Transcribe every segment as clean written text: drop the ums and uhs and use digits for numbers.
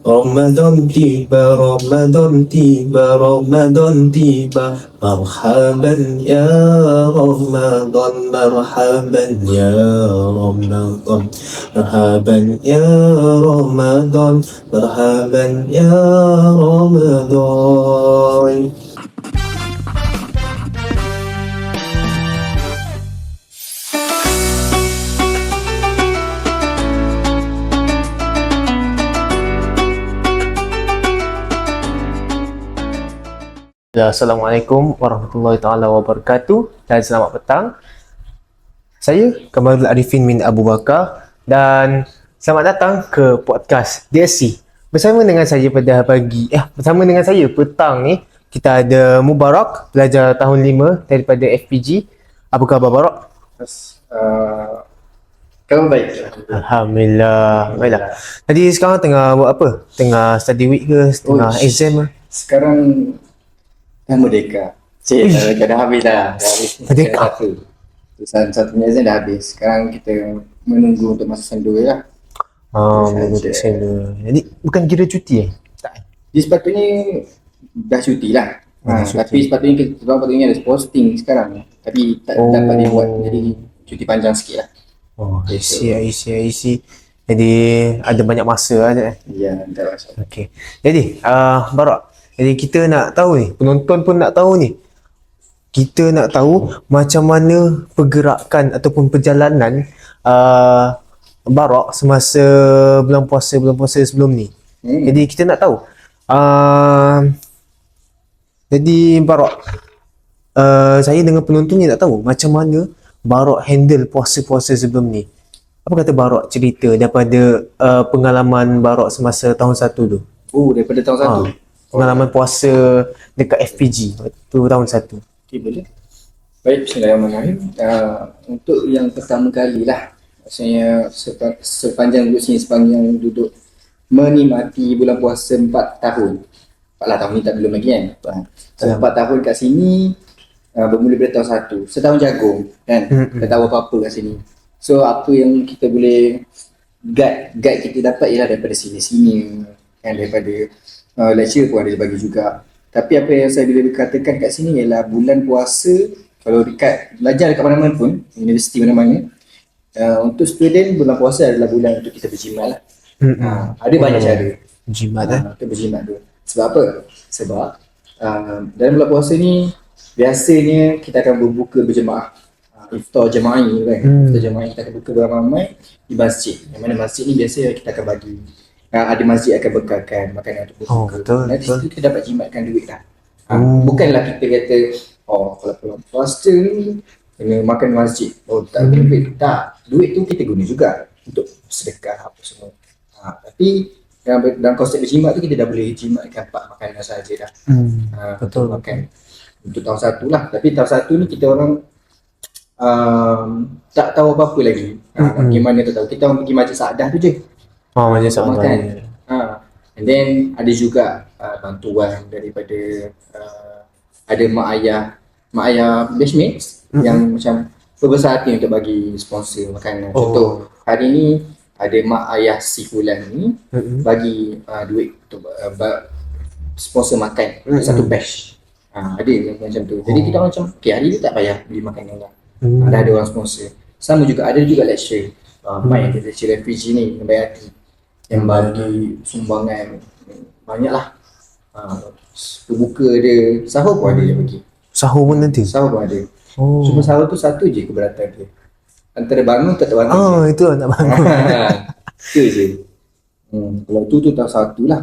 Ramadan tiba, Ramadan tiba, Ramadan tiba. Marhaban ya Ramadan, marhaban ya Ramadan, marhaban ya Ramadan, marhaban ya Ramadan. Ya, Assalamualaikum warahmatullahi taala wabarakatuh dan selamat petang. Saya Kamarul Arifin bin Abu Bakar dan selamat datang ke podcast DSC. Bersama dengan saya bersama dengan saya petang ni kita ada Mubarak, pelajar tahun 5 daripada FPG. Apa khabar Barak? Kamu baik? Alhamdulillah. Baiklah. Tadi sekarang tengah buat apa? Tengah study week ke? Tengah exam ke? Sekarang dah merdeka. Dah habis dah. Dah habis. Merdeka? Satu. Satunya exam dah habis. Sekarang kita menunggu untuk masa sen 2 lah. Menunggu sen 2. Jadi bukan kira cuti Tak. Dia sepatutnya dah cuti lah. Tapi sepatutnya kita patutnya ada posting sekarang. Tapi tak dapat dia buat. Jadi cuti panjang sikit lah. I see. Jadi ada banyak masa lah. Ya, tak masalah. Okay. Jadi Barak, jadi kita nak tahu ni, penonton pun nak tahu ni. Kita nak tahu macam mana pergerakan ataupun perjalanan Barak semasa bulan puasa sebelum ni. Jadi kita nak tahu. Jadi Barak, saya dengan penonton ni nak tahu macam mana Barak handle puasa-puasa sebelum ni. Apa kata Barak cerita daripada pengalaman Barak semasa tahun 1 tu? Daripada tahun 1. Pengalaman puasa dekat FPG waktu tahun 1. Okay, boleh. Baik, bismillahirrahmanirrahim. Untuk yang pertama kali lah, maksudnya sepanjang duduk menikmati bulan puasa 4 tahun. 4 tahun ni tak belum lagi kan. 4 tahun kat sini, bermula dari tahun 1. Setahun jagung kan, tak tahu apa-apa kat sini. So apa yang kita boleh guide kita dapat ialah daripada sini-sini kan, daripada lecture pun ada bagi juga. Tapi apa yang saya boleh katakan kat sini ialah bulan puasa, kalau belajar dekat mana-mana pun, universiti mana-mana, untuk student bulan puasa adalah bulan untuk kita berjimat lah. Ada banyak cara Jimat untuk berjimat tu. Sebab apa? Sebab dalam bulan puasa ni biasanya kita akan berbuka berjemaah, iftar jema'i kan. Iftar jema'i kita akan buka beramai-ramai di masjid. Yang mana masjid ni biasanya kita akan bagi, ada masjid akan bekalkan makanan untuk berbuka. Nanti situ kita dapat jimatkan duit dah. Bukanlah kita kata kalau pulang puasa ni kena makan masjid, tak guna duit. Tak, duit tu kita guna juga untuk sedekah apa semua. Tapi dalam konsep berjimat tu kita dah boleh jimatkan 4 makanan saja dah. Betul. Makan untuk tahun 1 lah. Tapi tahun 1 ni kita orang tak tahu apa-apa lagi. Bagaimana tak tahu. Kita orang pergi Masjid Saadah tu je. Macam sama makan. And then ada juga bantuan daripada ada mak ayah batchmates yang macam berbesar hati untuk bagi sponsor makanan. Contoh hari ni ada mak ayah si Fulan ni bagi duit untuk sponsor makan satu batch. Ada yang macam tu. Jadi kita orang macam hari ni tak payah beli makanan lah. Dah ada orang sponsor. Sama juga ada juga lecturer. Yang lecturer FPG ni yang baik hati, yang bagi sumbangan banyak lah. Berbuka ada, sahur pun ada yang bagi. Sahur pun nanti? Sahur pun ada. Cuma sahur tu satu je keberatan dia. Antara bangun tak bangun. Itu lah nak bangun. Itu je. Kalau tu tahun 1 lah.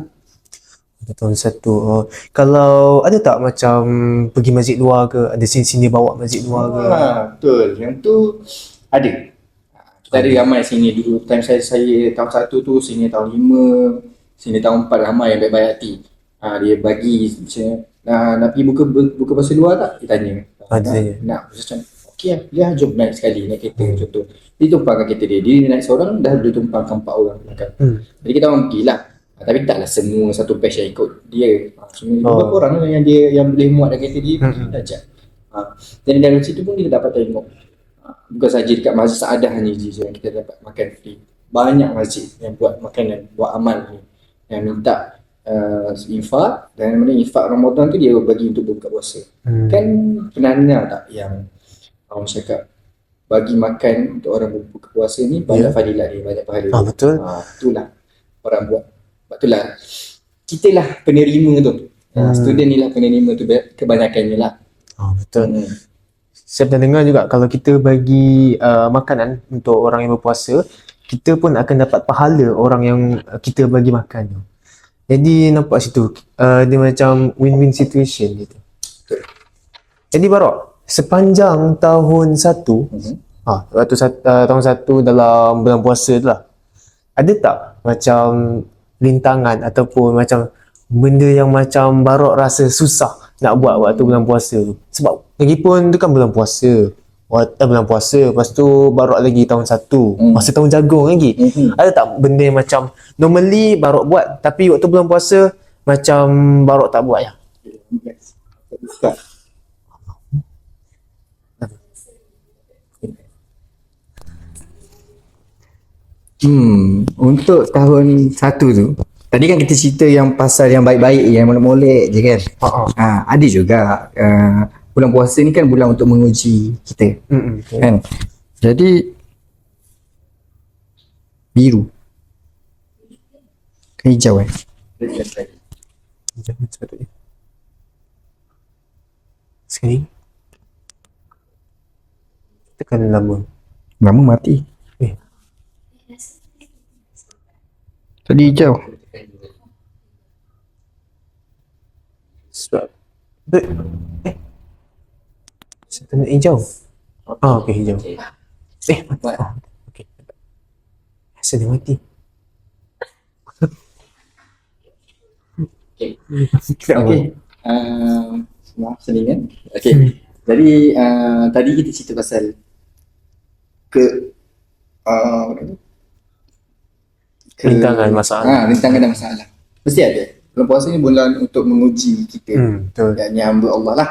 Tahun 1. Kalau ada tak macam pergi masjid luar ke? Ada sini bawa masjid luar ke? Betul. Yang tu ada. Kita ada ramai sini dulu. Time saya tahun 1 tu, sini tahun 5, sini tahun 4 ramai yang baik-baik hati. Dia bagi macam nak pergi buka puasa luar tak? Dia tanya. Nak macam okey lah. Ya jom naik sekali naik kereta contoh. Dia tumpangkan kereta dia. Dia naik seorang dah boleh tumpangkan 4 orang. Jadi kita orang pergilah. Tapi taklah semua satu batch yang ikut dia. Cuma beberapa orang yang dia yang boleh muat dalam kereta dia pergi ajak. Dan dari situ pun kita dapat tengok. Bukan saja dekat Masjid Saadah hanya je yang kita dapat makan free. Banyak masjid yang buat makanan, buat amal ni. yang minta infak, dan mana infak Ramadan tu dia bagi untuk berbuka puasa. Kan pernah dengar tak yang orang cakap bagi makan untuk orang berbuka puasa ni banyak fadilat dia, banyak pahala dia. Betul. Itulah orang buat. Sebab itulah kita lah penerima tu. Student ni lah penerima tu kebanyakannya lah. Betul. Saya pernah dengar juga kalau kita bagi makanan untuk orang yang berpuasa, kita pun akan dapat pahala orang yang kita bagi makan tu. Jadi nampak situ dia macam win-win situation gitu. Betul. Jadi Barok, sepanjang tahun 1 tahun 1 dalam bulan puasa tu lah, ada tak macam rintangan ataupun macam benda yang macam Barok rasa susah nak buat waktu bulan puasa tu? Sebab lagipun tu kan bulan puasa, bulan puasa, lepas tu Barok lagi tahun 1, masa tahun jagung lagi. Ada tak benda yang macam normally Barok buat tapi waktu bulan puasa macam Barok tak buat ya? Bukan. Untuk tahun 1 tu, tadi kan kita cerita yang pasal yang baik-baik, yang molek-molek je kan. Ada juga bulan puasa ni kan bulan untuk menguji kita. Kan. Jadi biru. Kan hijau Sepatutnya. Sekali. Tekan lama. Lama mati. Tadi hijau. Sebab saya nak hijau. Okey, hijau. Okey. Rasa dia mati. Okey. Maaf sedih kan. Okey. Jadi tadi kita cerita pasal Rintangan masalah. Rintangan dan masalah. Mesti ada. Bulan puasa ni bulan untuk menguji kita. Betul. Dan hamba Allah lah.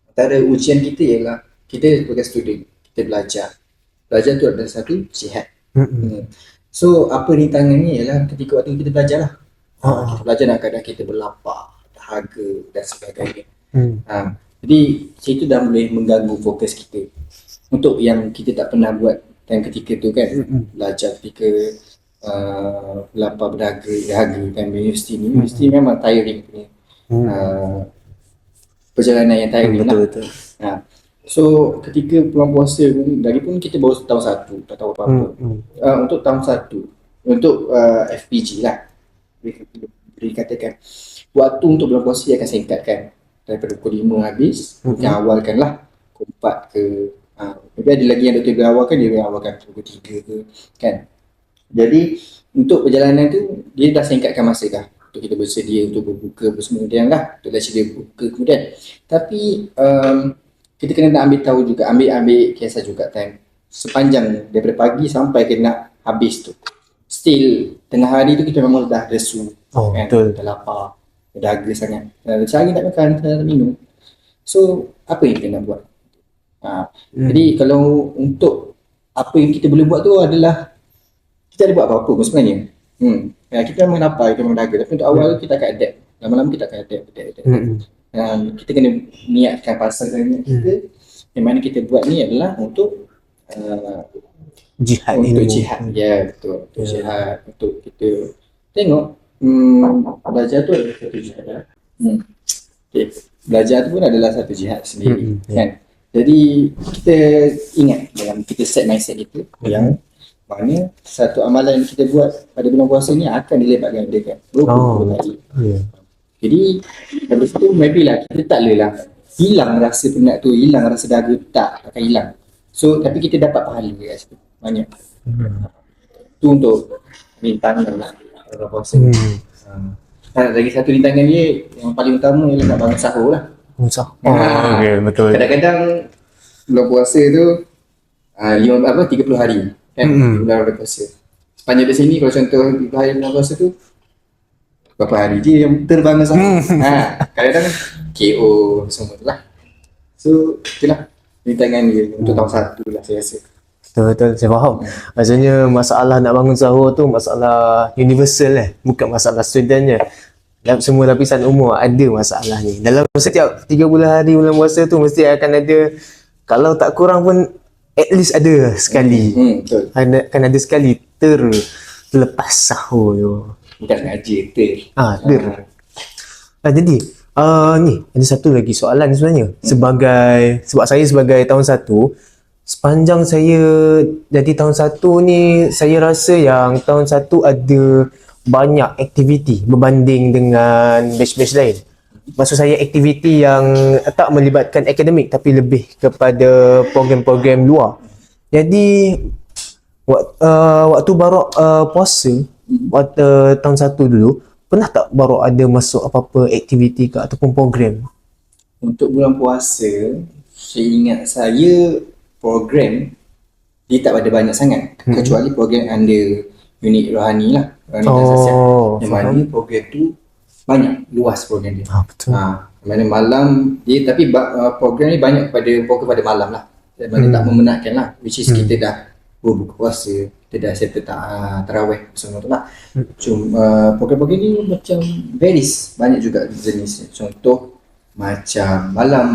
Antara ujian kita ialah kita sebagai student, kita belajar. Belajar tu adalah satu jihad. So apa rintangan ni ialah ketika waktu kita belajar lah. Kita belajar dalam keadaan kita berlapar, dahaga dan sebagainya. Jadi situ dah boleh mengganggu fokus kita untuk yang kita tak pernah buat dan ketika tu kan. Belajar ketika lapar, dahaga kan. Universiti memang tiring punya. Perjalanan yang tiring lah. Betul. So ketika bulan puasa pun, lagipun kita baru tahun 1, tak tahu apa-apa. Untuk tahun 1, untuk FPG lah, boleh dikatakan waktu untuk bulan puasa dia akan singkatkan daripada pukul 5 habis, yang awalkan lah pukul 4 ke maybe ada lagi yang doktor berawalkan, dia berawalkan pukul 3 ke kan. Jadi untuk perjalanan tu dia dah singkatkan masa dah untuk kita bersedia untuk berbuka kemudian lah, untuk dah sedia buka kemudian. Tapi kita kena nak ambil tahu juga, ambil kisah juga time sepanjang daripada pagi sampai kita nak habis tu, still tengah hari tu kita memang dah lesu kan, betul. dah lapar, dah dahaga sangat, cari nak makan, nak minum. So apa yang kita nak buat? Jadi kalau untuk apa yang kita boleh buat tu adalah kita ada buat apa-apa pun sebenarnya. Kita memang lapar, kita memang dahaga, tapi untuk awal kita akan adapt, lama-lama kita akan adapt. Kita kena niatkan pasal kita yang mana kita buat ni adalah untuk Jihad untuk ilmu. jihad. Ya, betul. Untuk jihad, untuk kita tengok belajar tu adalah satu jihad lah. Belajar tu pun adalah satu jihad sendiri kan. Jadi kita ingat dalam kita set mindset kita yang mana satu amalan yang kita buat pada bulan puasa ni akan dilipat gandakan 20 kali. Jadi dari situ maybe lah kita tak lelah hilang rasa penat tu, hilang rasa dahaga tu, tak akan hilang. So tapi kita dapat pahala kat situ banyak. Tu untuk rintangan lah bulan puasa. Lagi satu rintangan dia yang paling utama ialah nak bangun sahur lah. Okay, betul. Kadang-kadang bulan puasa tu 30 hari kan, bulan puasa. Sepanjang di sini kalau contoh 30 hari bulan puasa tu berapa hari je yang terbangun sahur. Kadang-kadang KO semua tu lah. So itulah rintangan dia untuk tahun 1 lah saya rasa. Betul, saya faham. Maksudnya masalah nak bangun sahur tu masalah universal bukan masalah student je. Dalam semua lapisan umur ada masalah ni. Dalam setiap 3 bulan hari bulan puasa tu mesti akan ada, kalau tak kurang pun at least ada sekali. Betul. Akan ada sekali terlepas sahur tu. Bukan sengaja Jadi ni ada satu lagi soalan sebenarnya. Sebab saya sebagai tahun 1, sepanjang saya jadi tahun 1 ni, saya rasa yang tahun 1 ada banyak aktiviti berbanding dengan batch-batch lain. Maksud saya aktiviti yang tak melibatkan akademik tapi lebih kepada program-program luar. Jadi waktu Barok puasa, waktu tahun 1 dulu, pernah tak Barok ada masuk apa-apa aktiviti ke ataupun program? Untuk bulan puasa, seingat saya program dia tak ada banyak sangat, kecuali program under unit rohani lah, rohani dan sasiat. Yang mana program tu banyak, luas program dia. Betul. Mana malam dia, tapi program ni banyak pada malam lah. Mana tak memenatkan lah, which is kita dah berbuka puasa, kita dah settle tarawih semua tu lah. Cuma program-program ni macam varies, banyak juga jenis. Contoh macam malam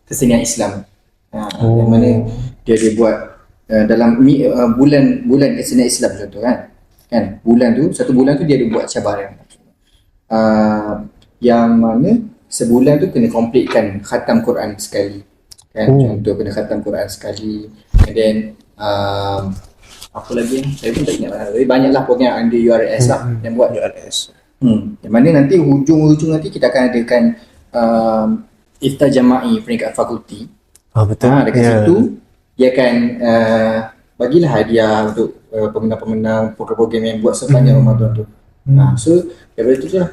kesenian Islam, yang mana dia buat dalam bulan kesenian Islam contoh kan bulan tu, satu bulan tu dia ada buat cabaran yang mana sebulan tu kena completekan khatam Quran sekali kan. Contoh kena khatam Quran sekali, and then apa lagi saya pun tak ingat lah, tapi banyaklah program under URS lah yang buat URS. Yang mana nanti hujung nanti kita akan adakan iftar jama'i peringkat fakulti. Dekat situ dia akan bagilah hadiah untuk pemenang-pemenang program-program yang buat sepanjang Ramadan tu. So daripada tu lah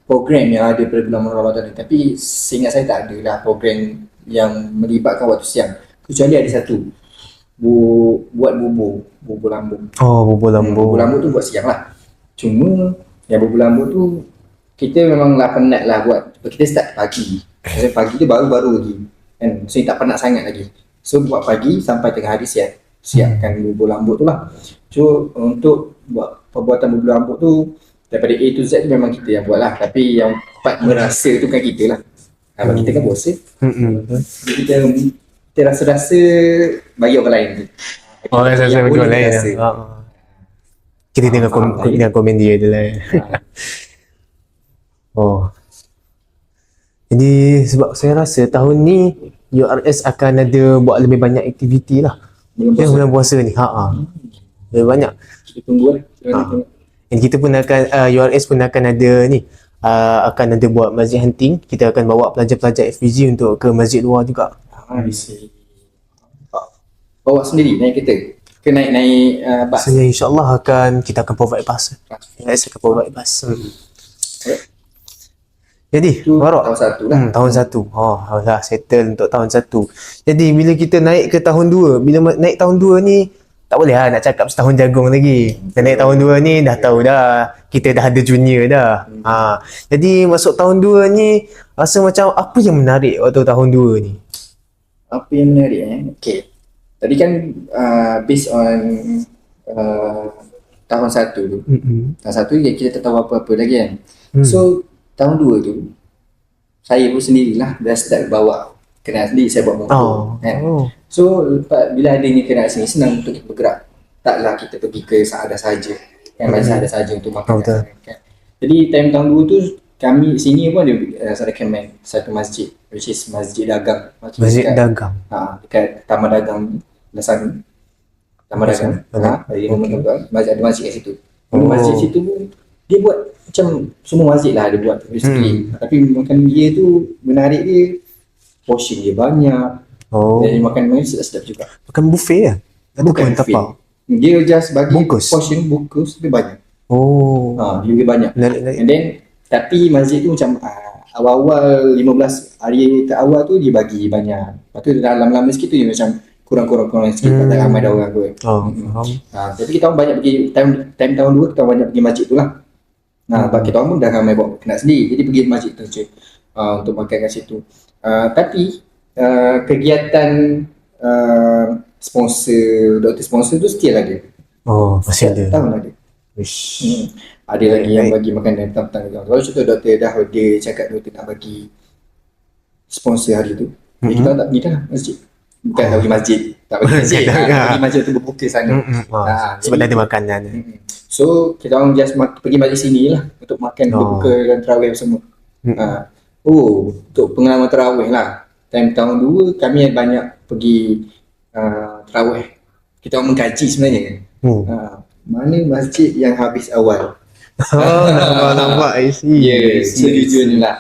program yang ada pada bulan Ramadan ni. Tapi seingat saya tak ada lah program yang melibatkan waktu siang, kecuali ada satu buat bubur lambung. Bubur lambung. Bubur lambung tu buat siang lah. Cuma yang bubur lambung tu kita memang lah penat lah buat. Kita start pagi. Maksudnya pagi tu baru-baru lagi kan, so tak penat sangat lagi. So buat pagi sampai tengah hari siapkan bubur lambung tu lah. So untuk buat perbuatan bubur lambung tu daripada A to Z tu memang kita yang buat lah. Tapi yang part merasa tu kan kita lah. Kalau kita kan bosan, kita rasa-rasa bagi orang lain tu. Rasa bagi orang lain. Kita tengok komen dia je lah. Jadi sebab saya rasa tahun ni URS akan ada buat lebih banyak aktiviti lah bulan puasa ni. Lebih banyak. Kita tunggu lah. Dan kita pun akan URS pun akan ada ni, akan ada buat masjid hunting. Kita akan bawa pelajar-pelajar FPG untuk ke masjid luar juga. Bawa sendiri naik kereta ke naik bas? So, insyaAllah kita akan provide bus. URS akan provide bus. Jadi Barok tahun 1 lah. Tahun 1. Dah settle untuk tahun 1. Jadi bila kita naik ke tahun 2, bila naik tahun 2 ni tak boleh lah nak cakap setahun jagung lagi. Kita naik tahun 2 ni dah tahu dah, kita dah ada junior dah. Jadi masuk tahun 2 ni rasa macam apa yang menarik waktu tahun 2 ni? Apa yang menarik Okay. Tadi kan based on tahun 1 tu. Tahun 1 kita tak tahu apa-apa lagi kan. So tahun 2 tu saya pun sendirilah dah start bawa kenal sendiri, saya bawa motor kan. So bila ada ni kenal sini, senang untuk kita bergerak. Taklah kita pergi ke Saadah saja kan, macam ada saja untuk makan kan. Jadi tahun 2 tu kami sini pun ada recommend satu masjid, which is Masjid Dagang. Masjid Dagang. Dekat Taman Dagang Lasan. Taman Dagang. Masjid ada masjid kat situ. Masjid situ pun dia buat macam semua masjid lah dia buat basically. Tapi makan dia tu menarik, dia portion dia banyak. Dan makan sedap-sedap juga. Makan buffet lah? Bukan buffet. Dia just bagi portion bungkus dia banyak. Dia lebih banyak. And then tapi masjid tu macam awal-awal 15 hari awal tu dia bagi banyak. Lepas tu dalam lama sikit tu dia macam kurang sikit, tak ramai dah orang tu. Tapi kita orang banyak pergi time tahun 2 kita orang banyak pergi masjid tu lah. Sebab kita orang pun dah ramai bawa kenal sendiri, jadi pergi masjid tu je untuk makan kat situ. Tapi kegiatan sponsor, doktor sponsor tu still ada. Oh, masih ada. Setiap tahun ada. Wish. Ada lagi yang Baik. bagi makanan petang-petang. Kalau contoh doktor dah dia cakap doktor nak bagi sponsor hari tu, kita tak pergi dah masjid. Bukan tak pergi masjid, tak pergi masjid. Pergi masjid tu berbuka sana. Sebab dah ada makanan. So kita orang just pergi masjid sini lah untuk makan berbuka dan tarawih semua. Untuk pengalaman tarawih lah. Time tahun 2 kami banyak pergi tarawih. Kita orang mengkaji sebenarnya. Mana masjid yang habis awal? Nampak I see. Sejujurnya lah.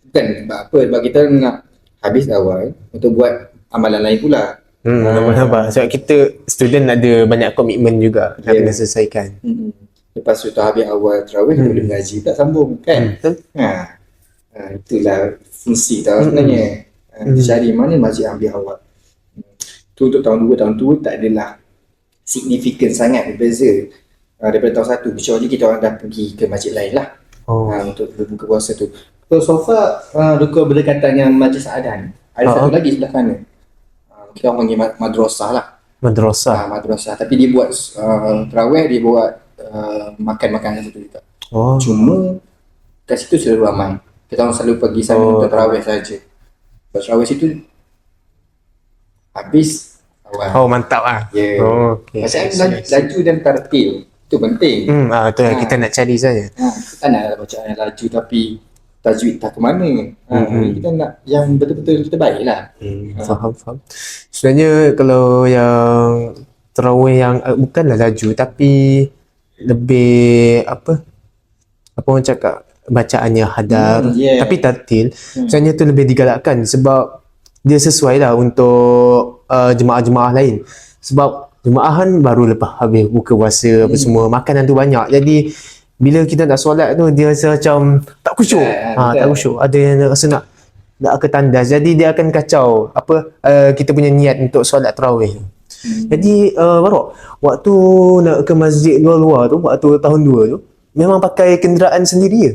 Bukan sebab apa, sebab kita nak habis awal untuk buat amalan lain pula. Nampak. Sebab kita student ada banyak komitmen juga nak kena selesaikan. Lepas tu habis awal tarawih, kita boleh mengaji tak sambung kan? Betul. Itulah fungsi tau sebenarnya. Cari mana masjid yang habis awal. Tu untuk tahun 2, tahun 2 tak adalah signifikan sangat berbeza daripada tahun 1. Kecuali kita orang dah pergi ke masjid lain lah untuk berbuka puasa tu. So far dua berdekatan yang Majlis Adan. Ada satu lagi sebelah kanan. Kita orang panggil madrasah lah. Madrasah. Tapi dia buat tarawih, dia buat makan makanan situ juga. Cuma kat situ selalu ramai. Kita orang selalu pergi sana untuk tarawih saja. Lepas tarawih situ habis awal. Mantap lah. Okay. Macam laju dan tartil. Itu penting. Betul lah. Kita nak cari saja. Kita nak bacaan laju tapi tajwid tak ke mana. Kita nak yang betul-betul terbaik lah. Faham. Sebenarnya kalau yang tarawih yang bukanlah laju tapi lebih apa orang cakap, bacaannya hadar tapi tartil, sebenarnya tu lebih digalakkan sebab dia sesuai lah untuk jemaah-jemaah lain. Sebab jemaah kan baru lepas habis buka puasa apa semua, makanan tu banyak. Jadi bila kita nak solat tu dia rasa macam tak khusyuk. Tak khusyuk. Ada yang rasa nak ketandas. Jadi dia akan kacau kita punya niat untuk solat tarawih. Jadi Barok, waktu nak ke masjid luar-luar tu, waktu tahun 2 tu, memang pakai kenderaan sendiri ya?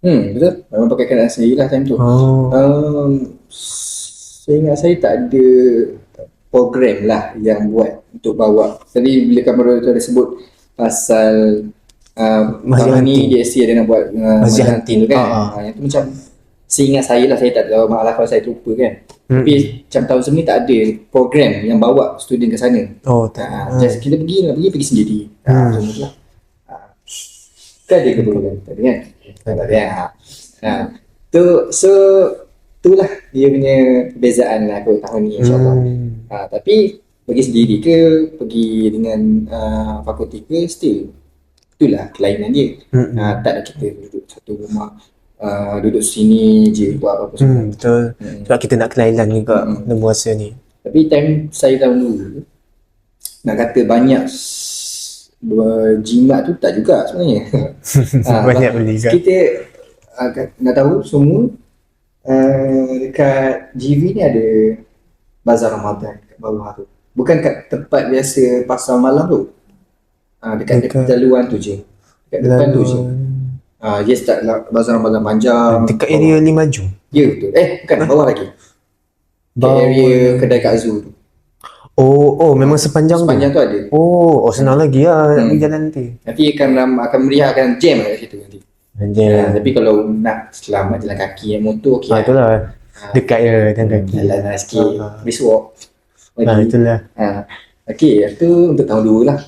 Betul. Memang pakai kenderaan sendiri lah time tu. Saya ingat saya tak ada program lah yang buat untuk bawa. Tadi bila kamera tu ada sebut pasal tahun ni DSC ada nak buat Masjid Hunting tu kan. Yang tu macam seingat saya lah, saya tak tahu, maaf kalau saya terlupa kan. Tapi macam tahun sebelum ni tak ada program yang bawa student ke sana. Just kita pergi sendiri. Macam tu lah. Kan ada keperluan tadi kan? Tak ada. Itulah dia punya perbezaan lah kalau tahun ni insyaAllah. Tapi pergi sendiri ke, pergi dengan fakulti ke, still itulah kelainan dia. Tak ada kita duduk satu rumah, duduk sini je buat apa-apa semua. Betul. Sebab kita nak kelainan juga dalam puasa ni. Tapi time saya tahun dulu, nak kata banyak jimat tu tak juga sebenarnya. Banyak beli kan. Kita nak tahu semua dekat GV ni ada bazar Ramadan kat bawah tu. Bukan kat tempat biasa pasar malam tu. Dekat jaluan tu je. Dekat depan tu je. Dia start lah bazar Ramadan panjang. Dekat area Limaju. Ya betul. Bukan bawah lagi. Dekat area kedai Kak Zul tu. Memang sepanjang tu ada. Senang lagi lah nak pergi jalan nanti. Nanti akan meriahkan jam kat situ nanti. Tapi kalau nak selamat jalan kaki motor okey. Itulah. Dekat je jalan kaki. Jalan sikit. Brisk walk. Itulah. Okey, itu untuk tahun 2 lah.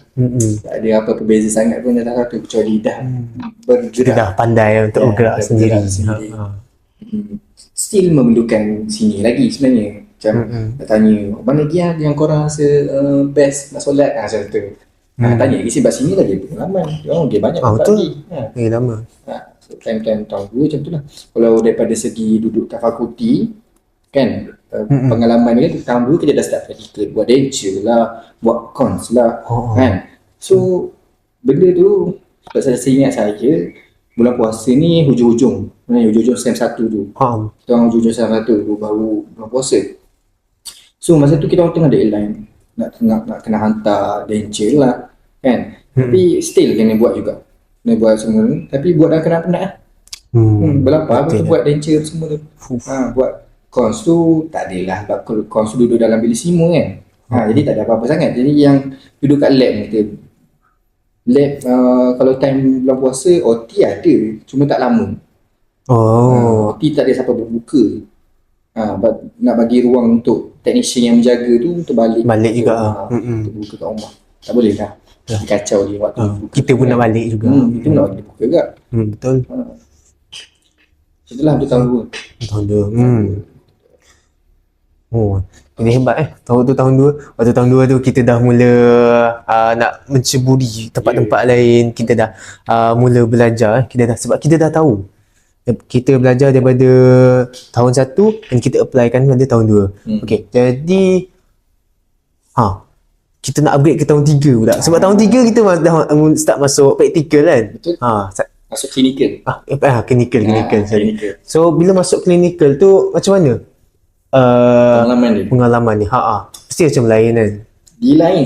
Tak ada apa-apa beza sangat pun antara tu, kecuali dah bergerak. Kita dah pandai untuk bergerak sendiri. Still memerlukan sini lagi sebenarnya. Macam nak tanya, mana lagi yang korang rasa best nak solat? Macam tu. Tanya lagi sebab sini lagi pengalaman. Dia banyak betul. Lama. So time-time tahun 2 macam tu lah. Kalau daripada segi duduk kat fakulti kan, pengalaman ni kan tahun 2 kita dah start practical, buat denture lah, buat cons lah kan. So benda tu sebab saya ingat saya bulan puasa ni hujung-hujung SEM 1 tu. Kita orang hujung-hujung SEM 1 tu baru bulan puasa. So masa tu kita orang tengah deadline, nak kena hantar denture lah kan. Tapi still kena buat juga. Kena buat semua ni. Tapi buat dah kena penat lah. Berlapar aku buat denture semua tu. Buat cons tu tak adalah. Sebab cons tu duduk dalam bilik semua kan. Jadi tak ada apa-apa sangat. Jadi yang duduk kat lab ni kita lab kalau time bulan puasa OT ada, cuma tak lama. Oh. OT tak ada siapa berbuka. Nak bagi ruang untuk technician yang menjaga tu untuk balik Juga. untuk buka kat rumah. Tak boleh lah. Kacau dia waktu buka. Kita pun nak balik juga. Kita pun nak bagi buka juga. Betul. Itulah untuk tahun 2. Tahun 2. Oh, ini hebat tahun 2. Waktu tahun 2 tu kita dah mula nak menceburi tempat-tempat lain. Kita dah mula belajar. Sebab kita dah tahu. Kita belajar daripada tahun 1 dan kita applykan pada tahun 2. Okey, jadi kita nak upgrade ke tahun 3 pula. Sebab tahun 3 kita dah start masuk praktikal kan. Betul. Masuk klinikal. Clinical. Klinikal. So bila masuk clinical tu macam mana? Pengalaman ni. Mesti macam lain kan. Lain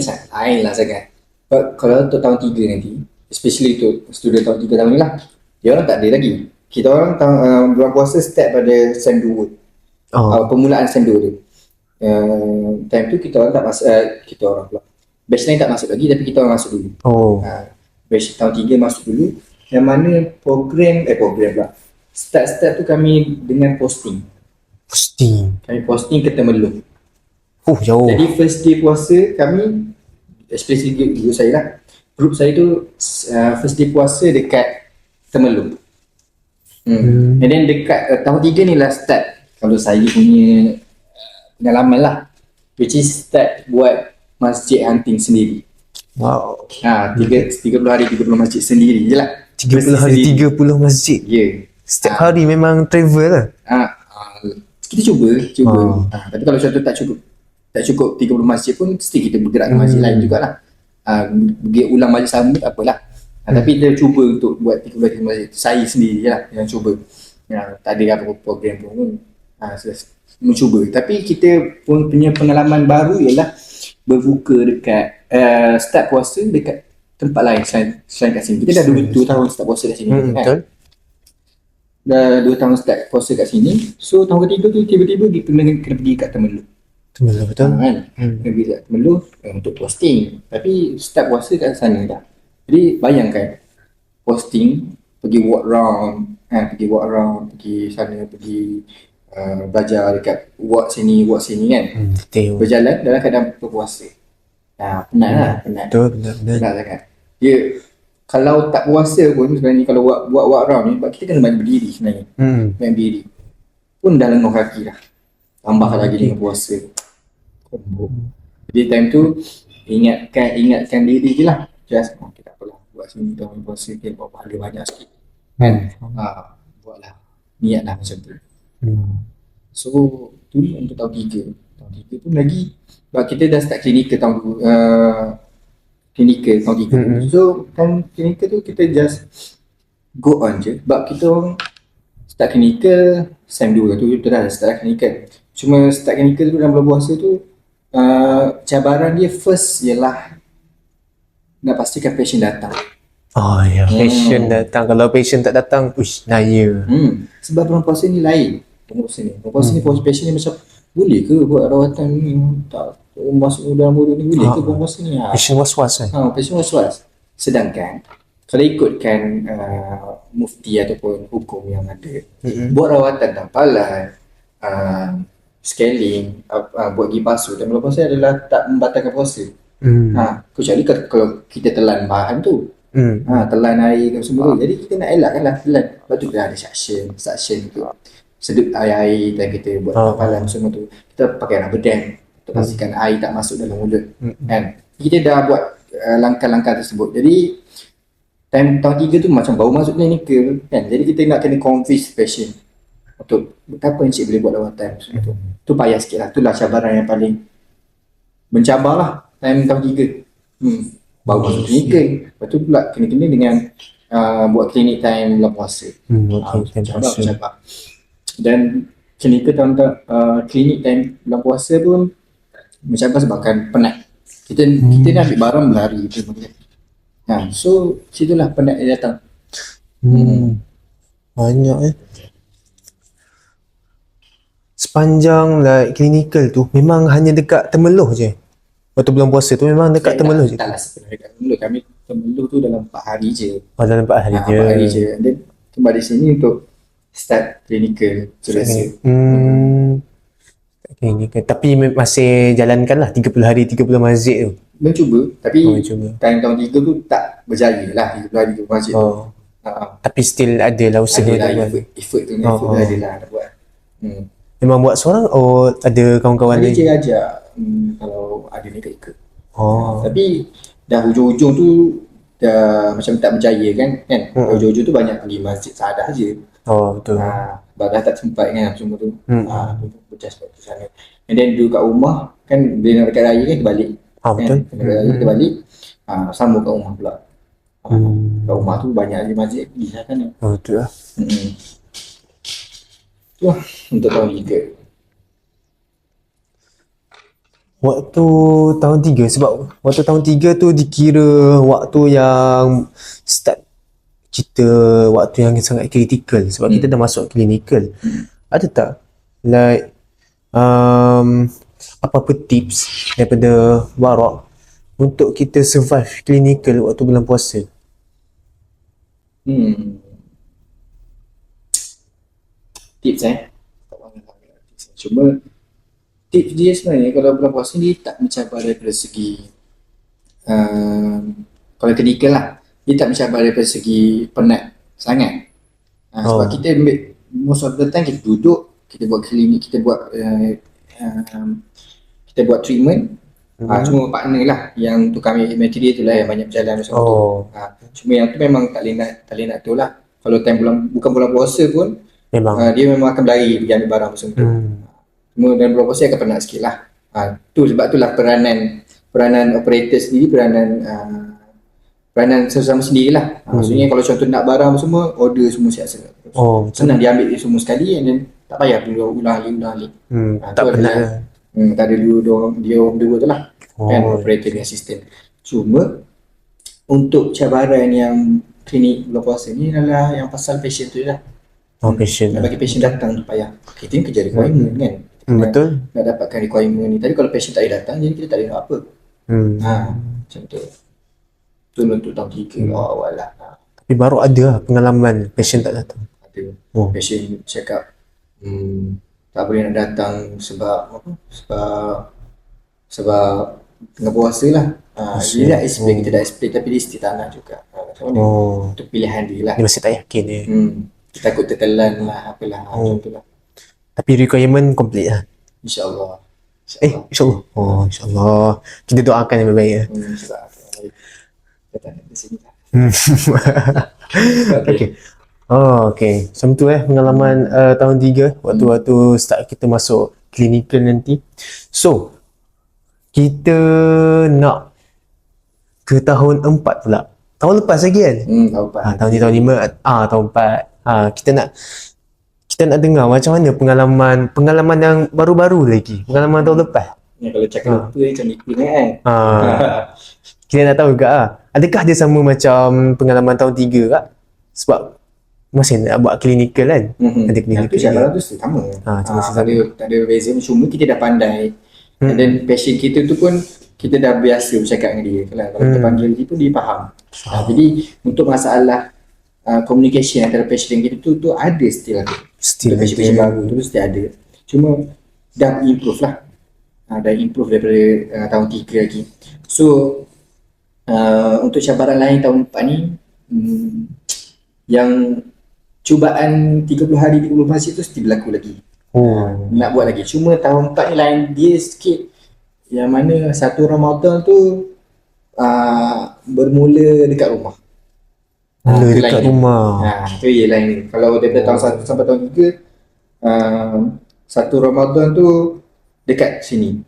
lah sangat. Kalau untuk tahun 3 nanti, especially untuk student tahun 3 tahun ni lah, dia orang tak ada lagi. Kita orang bulan puasa start pada SEM 2. Permulaan SEM 2 tu. Time tu kita orang tak masuk, kita orang pula. Batch lain tak masuk lagi tapi kita orang masuk dulu. Batch tahun 3 masuk dulu. Yang mana program pula. Start tu kami dengan posting. Kami posting ke Temerloh. Jauh. Jadi first day puasa kami, especially group saya lah. Group saya tu first day puasa dekat Temerloh. And then dekat tahun 3 ni lah start. Kalau saya punya pengalaman lah. Which is start buat masjid hunting sendiri. Wow. 30 hari 30 masjid sendiri je lah. 30 hari 30 masjid. Ya. Setiap hari memang travel lah. Kita cuba. Tapi kalau contoh tak cukup 30 masjid pun mesti kita bergerak ke masjid lain jugalah. Pergi ulang masjid sama tak apalah. Tapi kita cuba untuk buat 30 masjid. Saya sendiri je lah yang cuba. Tak ada apa program pun. Mencuba. Tapi kita pun punya pengalaman baru ialah berbuka dekat start puasa dekat tempat lain selain kat sini. Kita dah 2 tahun start puasa kat sini. Betul. Dah 2 tahun start puasa kat sini. So tahun ketiga tu tiba-tiba kita kena pergi kat Temerloh. Betul. Kena pergi kat Temerloh untuk posting. Tapi start puasa kat sana dah. Jadi bayangkan posting, pergi walk round, pergi sana, pergi belajar dekat ward sini kan. Berjalan dalam keadaan berpuasa. Penat lah. Betul. Penat sangat. Dia kalau tak puasa pun sebenarnya kalau buat walk round ni, kita kena banyak berdiri sebenarnya. Banyak berdiri. Pun dah lenguh kaki dah. Tambah lagi dengan puasa. Jadi time tu ingatkan diri je lah. Just tak apalah. Buat sini tahun puasa kita buat pahala banyak sikit. Kan? Buatlah. Niatlah macam tu. So tu untuk tahun 3. Tahun 3 pun lagi sebab kita dah start klinikal tahun tahun 3. So kan klinikal tu kita just go on je. Sebab kita orang start klinikal SEM 2 tu kita dah start klinikal. Cuma start klinikal tu dalam bulan puasa tu cabaran dia first ialah nak pastikan patient datang. Patient datang. Kalau patient tak datang, naya. Sebab bulan puasa ni lain. Bulan puasa ni patient ni macam boleh ke buat rawatan ni, tak masuk dalam mulut ni, boleh ke bulan puasa ni. Patient was-was kan? Patient was-was. Sedangkan kalau ikutkan mufti ataupun hukum yang ada, buat rawatan tampalan, scaling, buat gigi palsu dan bulan puasa adalah tak membatalkan puasa. Kecuali kalau kita telan bahan tu, telan air dan semua. Jadi kita nak elakkan lah telan. Lepas tu kita ada suction tu, sedut air dan kita buat tampalan semua tu. Kita pakai rubber dam untuk pastikan air tak masuk dalam mulut. Kan? Kita dah buat langkah-langkah tersebut. Jadi tahun 3 tu macam baru masuk klinikal kan. Jadi kita nak kena convince patient untuk betapa encik boleh buat rawatan semua tu. Tu payah sikit lah. Itulah cabaran yang paling mencabar lah tahun 3. Baru masuk klinikal. Lepas tu pula kena-kena dengan buat klinik time bulan puasa. Cabar. Dan klinik time bulan puasa pun mencabar sebabkan penat. Kita nak ambil barang berlari. So situlah penat dia datang. Banyak sepanjang klinikal tu memang hanya dekat Temerloh je. Waktu bulan puasa tu memang dekat Temerloh je. Tak lah sebenarnya dekat Temerloh. Kami Temerloh tu dalam 4 hari je. Oh, dalam 4 hari je. 4 hari je. And then kembali sini untuk start clinical. Selesai. Klinikal. Tapi masih jalankan lah 30 hari 30 masjid tu. Mencuba. Tapi Cuba. tahun 3 tu tak berjaya lah 30 hari ke masjid tu. Tapi still ada lah usaha Ada lah tu kan. effort tu ada lah nak buat. Memang buat seorang ada kawan-kawan Ada lain? je ajak kalau ada ni ikut. Oh. Tapi dah hujung-hujung tu dah macam tak berjaya kan. Hujung-hujung tu banyak pergi masjid Sadah je. Oh betul. Sebab dah tak sempat kan semua tu. Pecah sebab tu sana. And then duduk kat rumah kan bila nak dekat raya kan kita balik. Betul. Kan? Dekat raya kita balik. Sambung kat rumah pula. Kat rumah tu banyak je masjid pergi lah kan. Betul lah. Tu lah untuk tahun 3. Waktu tahun 3 sebab waktu tahun 3 tu dikira waktu yang start kita, waktu yang sangat kritikal sebab kita dah masuk clinical. Ada tak like apa-apa tips daripada Barak untuk kita survive clinical waktu bulan puasa? Tips cuma tips dia sebenarnya kalau bulan puasa ni tak mencabar daripada segi kalau clinical lah, dia tak mencabar daripada segi penat sangat. Sebab kita ambil most of the time kita duduk, kita buat klinik, kita buat treatment. Cuma partner lah yang tu kami material tu lah yang banyak berjalan macam tu. Cuma yang tu memang tak boleh nak tu lah. Kalau time bukan bulan puasa pun Memang dia memang akan berlari pergi ambil barang macam tu. Cuma dalam bulan puasa akan penat sikit lah. Tu sebab tu lah peranan operator sendiri, peranan sesama sendiri lah. Maksudnya kalau contoh nak barang semua, order semua siap-siap. Senang dia ambil dia semua sekali and then tak payah perlu ulang alik. tak penat lah. Tak ada dia orang dua tu lah. Kan operator dan assistant. Cuma untuk cabaran yang klinik bulan puasa ni adalah yang pasal patient tu je lah. Patient Nak bagi patient datang tu payah. Kita ni kerja requirement kan. Betul. Nak dapatkan requirement ni. Tadi kalau patient tak boleh datang, jadi kita tak boleh nak apa. Macam tu. Tu untuk tahun 3 awal lah. Tapi baru ada lah pengalaman patient tak datang. Ada. Patient cakap tak boleh nak datang sebab apa? Sebab tengah puasa lah. Dia dah explain, kita dah explain tapi dia still tak nak juga. Macam mana? Itu pilihan dia lah. Dia masih tak yakin dia. Kita takut tertelan lah, apalah. Macam tu lah. Tapi requirement complete lah. InsyaAllah. InsyaAllah. InsyaAllah. Kita doakan yang baik lah. Sebab kita nak di sini lah. Okay. Okay. Macam tu pengalaman tahun 3 waktu start kita masuk clinical nanti. So, kita nak ke tahun 4 pula. Tahun lepas lagi kan? Tahun ni tahun 5. Tahun 4. Kita nak dengar macam mana pengalaman yang baru-baru lagi. Pengalaman tahun lepas. Kalau cakap lupa macam ni kan. Kita nak tahu juga adakah dia sama macam pengalaman tahun 3 kak? Sebab masih nak buat clinical kan? Ada clinical. Cabaran tu sama. Tak ada beza. Cuma kita dah pandai. And then patient kita tu pun kita dah biasa bercakap dengan dia. Kalau kita panggil dia pun dia faham. Jadi untuk masalah communication antara patient kita tu ada still ada. Patient baru tu mesti ada. Cuma dah improve lah. Dah improve daripada tahun 3 lagi. So untuk cabaran lain tahun 4 ni yang cubaan 30 hari 30 masjid tu mesti berlaku lagi. Nak buat lagi. Cuma tahun 4 ni lain dia sikit. Yang mana satu Ramadan tu bermula dekat rumah. Dekat rumah. Tu je lain. Kalau daripada tahun 1 sampai tahun 3 satu Ramadan tu dekat sini.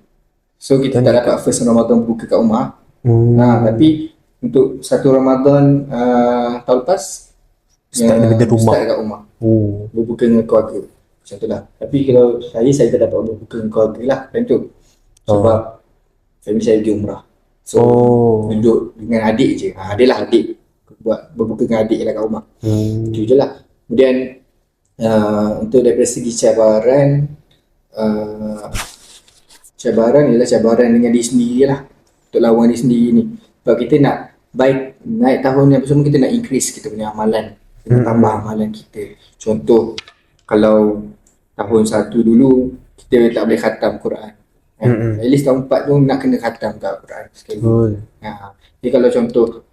So kita tak dapat first Ramadan buka kat rumah. Tapi untuk satu Ramadan tahun lepas start daripada rumah. Start kat rumah. Berbuka dengan keluarga. Macam tu lah. Tapi kalau saya tak dapat berbuka dengan keluarga lah. Macam tu. Sebab family saya pergi umrah. So duduk dengan adik je. Adalah adik buat berbuka dengan adik lah kat rumah. Itu je lah. Kemudian untuk daripada segi cabaran ialah cabaran dengan diri sendiri lah. untuk lawan diri sendiri ni. Sebab kita nak baik naik tahun yang bersama, kita nak increase kita punya amalan, kita nak tambah amalan kita. Contoh kalau tahun 1 dulu kita tak boleh khatam Quran, kan? At least tahun 4 tu nak kena khatam kat Quran sekali. Jadi kalau contoh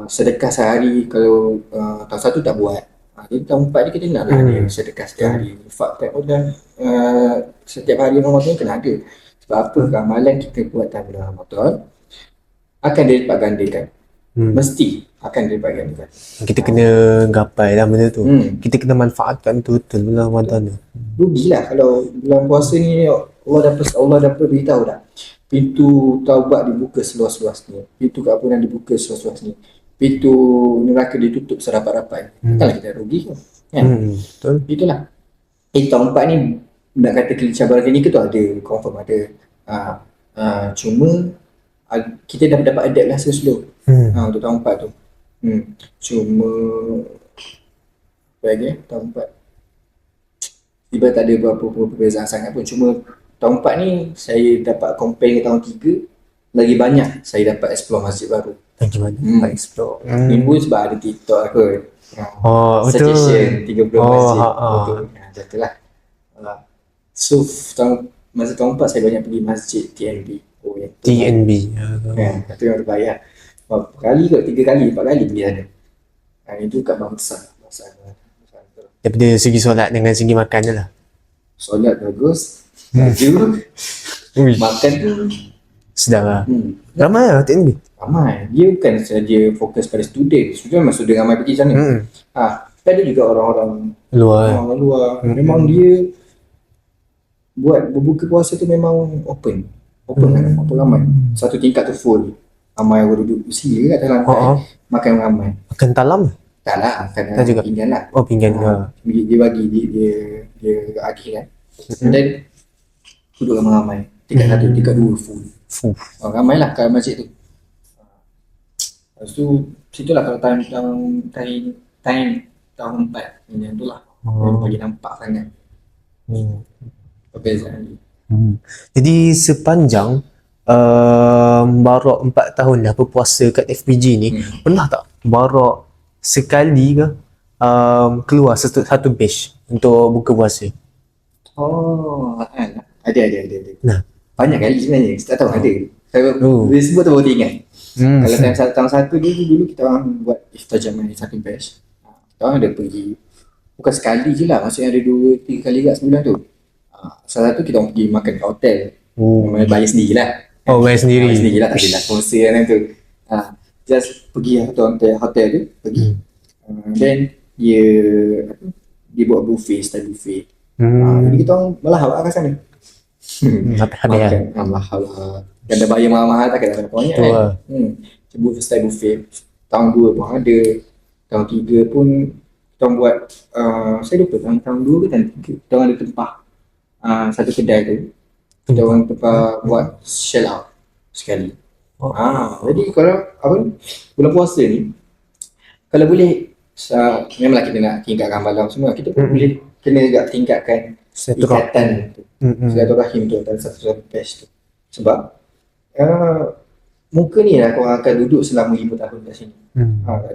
sedekah sehari, kalau tahun 1 tak buat, jadi tahun 4 ni kita nak lah ada sedekah setiap hari. Fakta dan setiap hari Ramadan kena ada. Sebab apa? Amalan kita buat dalam bulan Ramadan akan dilipat gandakan. Mesti akan dilipat gandakan. Kita kena gapai lah benda tu. Kita kena manfaatkan betul bulan Ramadan tu. Rugilah kalau bulan puasa ni Allah dah beritahu dah. Pintu taubat dibuka seluas-luasnya. Pintu keampunan dibuka seluas-luasnya. Pintu neraka ditutup serapat-rapat. Takkanlah kita rugi kan? Betul. Itulah. Tahun 4 ni nak kata cabaran ni ke tu ada, confirm ada. Cuma kita dapat adapt lah slow untuk tahun 4 tu. Cuma apa lagi tahun 4 tiba tak ada berapa perbezaan sangat pun. Cuma tahun 4 ni saya dapat compare dengan tahun 3, lagi banyak saya dapat explore masjid baru. Lagi banyak explore. Ini pun sebab ada TikTok aku. Betul. Suggestion 30 masjid. Betul. Macam tu lah. So masa tahun 4 saya banyak pergi masjid TNB. TNB. Itu yang terbaik. Berapa kali kot? 3 kali, 4 kali pergi sana. Itu kat Bangsa. Daripada segi solat dengan segi makan je lah. Solat bagus. Baju. Makan tu Sedap lah. Ramai lah TNB. ramai. Dia bukan saja fokus pada student. Student memang student ramai pergi sana. Tapi ada juga orang-orang luar. Memang dia buat berbuka puasa tu memang open kan, apa ramai. Satu tingkat tu full. Ramai orang duduk kursi kat dalam makan ramai. Makan talam? Tak lah, makan Tak juga. pinggan lah. Pinggan ke. Dia bagi, dia agih kan. Dan duduk ramai-ramai. Tingkat 1, tingkat 2 full. Ramai lah kat masjid tu. Lepas tu, situlah kalau tahun 4 macam tu lah. Bagi nampak sangat perbezaan ni. Jadi sepanjang Barok 4 tahun dah berpuasa kat FPG ni, pernah tak Barok sekali ke keluar satu batch untuk buka puasa? Ada. Nah. Banyak kali sebenarnya, tak tahu ada. Dia sebut tu baru ingat. Kalau tahun 1 dulu kita orang buat iftar jamaah satu batch. Kita orang ada pergi, bukan sekali je lah, maksudnya ada 2-3 kali kat sebulan tu. Salah satu kita orang pergi makan kat hotel. Bayar sendiri lah. Bayar sendiri. Bayar sendiri lah, tak adalah sponsor kan tu. Just pergi hotel tu, pergi. Then dia buat buffet, style buffet. Jadi kita orang melahap kat sana. Habis lah. Mahal lah. Kan dah bayar mahal-mahal tak kena banyak kan. Sebut style buffet. Tahun 2 pun ada. Tahun 3 pun kita orang buat, saya lupa tahun 2 ke tahun 3. Kita orang ada tempah satu kedai tu. Kita orang tempah buat shell out sekali. Jadi kalau bulan puasa ni, kalau boleh, memanglah kita nak tingkatkan malam semua. Kita pun boleh kena juga tingkatkan ikatan tu. Silaturahim tu antara satu batch tu. Sebab muka ni lah korang akan duduk selama 5 tahun kat sini.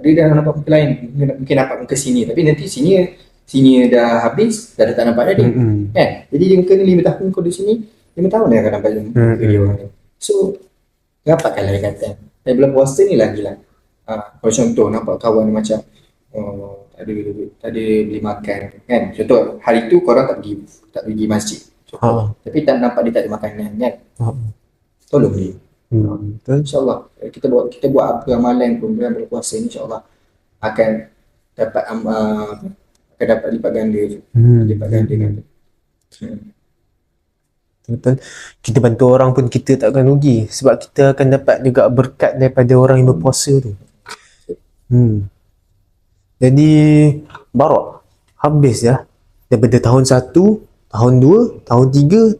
Dia dah nampak muka lain, mungkin nampak muka sini, tapi nanti sini dah habis, dah tak nampak lagi kan. Jadi dia muka ni 5 tahun kau duduk sini, 5 tahun dah akan nampak muka dia orang ni. So rapatkanlah ikatan. Dan bulan puasa ni lagi lah. Kalau contoh nampak kawan ni macam tak ada beli makan kan. Contoh hari tu korang tak pergi masjid. Tapi tak nampak dia tak ada makanan kan. Tolong dia. InsyaAllah kita buat apa amalan pun dalam berpuasa ni, insyaAllah akan dapat lipat ganda tu. Lipat ganda kan. Betul. Kita bantu orang pun kita tak akan rugi, sebab kita akan dapat juga berkat daripada orang yang berpuasa tu. Jadi Barok habis ya daripada tahun 1, tahun 2, tahun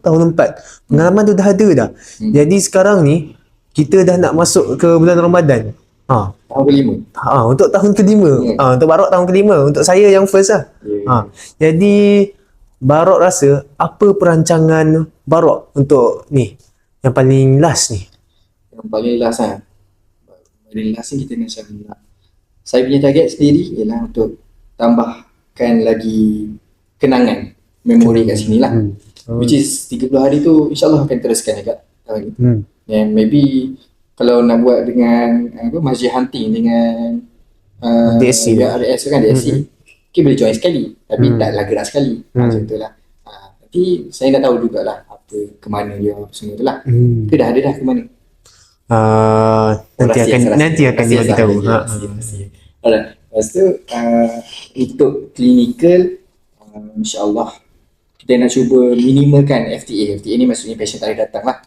3, tahun 4. Pengalaman tu dah ada dah. Jadi sekarang ni kita dah nak masuk ke bulan Ramadan. Tahun kelima. Untuk tahun kelima. Untuk Barok tahun kelima. Untuk saya yang first lah. Jadi Barok rasa apa perancangan Barok untuk ni yang paling last ni? Yang paling last lah. Paling last ni kita macam nak, saya punya target sendiri ialah untuk tambahkan lagi kenangan, memori kat sini lah. Which is 30 hari tu insyaAllah akan teruskan dekat tahun ni. And maybe kalau nak buat dengan masjid hunting dengan DSC RS kan, DSC okay, boleh join sekali tapi taklah gerak sekali macam tu lah. Nanti saya nak tahu jugalah apa kemana dia apa semua tu lah. Ke dah ada dah ke mana? Nanti akan dia bagi tahu. Alright. Lepas tu untuk clinical insyaAllah kita nak cuba minimalkan FTA. FTA ni maksudnya patient tarikh datang lah.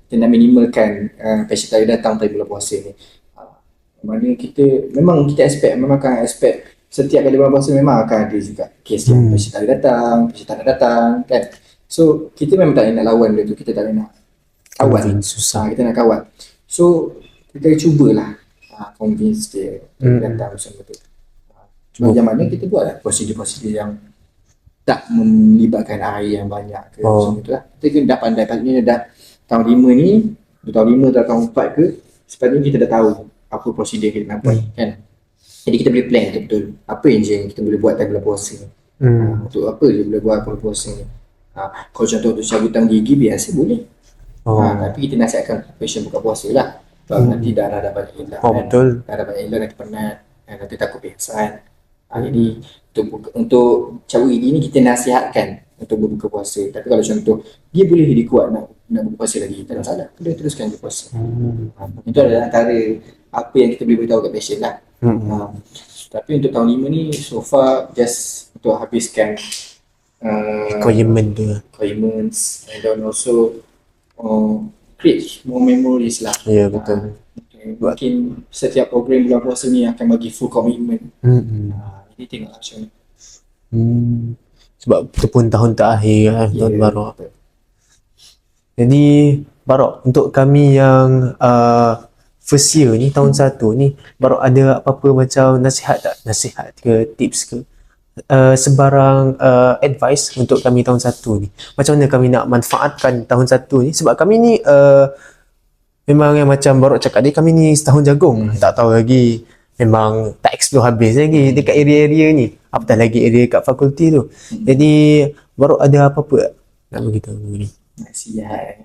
Kita nak minimalkan patient tarikh datang pada bulan puasa ni. Mana kita memang kita memang akan expect setiap kali bulan puasa memang akan ada juga kes yang patient tarikh datang, patient tak nak datang kan. So kita memang tak nak lawan dia tu, kita tak nak kawan. Susah. Kita nak kawan. So kita cubalah convince dia datang macam tu. Macam mana kita buatlah prosedur-prosedur yang tak melibatkan air yang banyak ke macam tu lah. Kita dah pandai, patutnya dah tahun 5 ni, tahun 5 atau tahun 4 ke, sepatutnya kita dah tahu apa prosedur kita nak buat kan. Jadi kita boleh plan betul-betul apa yang kita boleh buat dalam bulan puasa ni. Untuk apa je boleh buat bulan puasa ni. Kalau contoh untuk cabutan gigi biasa boleh. Tapi kita nasihatkan patient buka puasa lah. Sebab nanti darah dah banyak hilang kan. Betul. Darah banyak hilang, nanti penat, nanti takut pingsan. Jadi untuk cabut gigi ni kita nasihatkan untuk berbuka puasa. Tapi kalau contoh dia boleh jadi kuat nak berpuasa lagi, tak ada masalah, dia teruskan berpuasa. Itu adalah antara apa yang kita boleh beritahu kat patient lah. Tapi untuk tahun 5 ni so far just untuk habiskan requirements and then also create more memories lah. Ya, betul. Mungkin setiap program bulan puasa ni akan bagi full commitment. Jadi tengok macam ni. Sebab itu pun tahun terakhir tahun Barak. Jadi Barak, untuk kami yang first year ni, tahun 1 ni, Barak ada apa-apa macam nasihat ke, tips ke, sebarang advice untuk kami tahun 1 ni? Macam mana kami nak manfaatkan tahun 1 ni? Sebab kami ni memang yang macam Barak cakap tadi, kami ni setahun jagung, tak tahu lagi, memang tak explore habis lagi dekat area-area ni, apatah lagi area kat fakulti tu. Jadi Barak ada apa-apa nak beritahu ni? Nasihat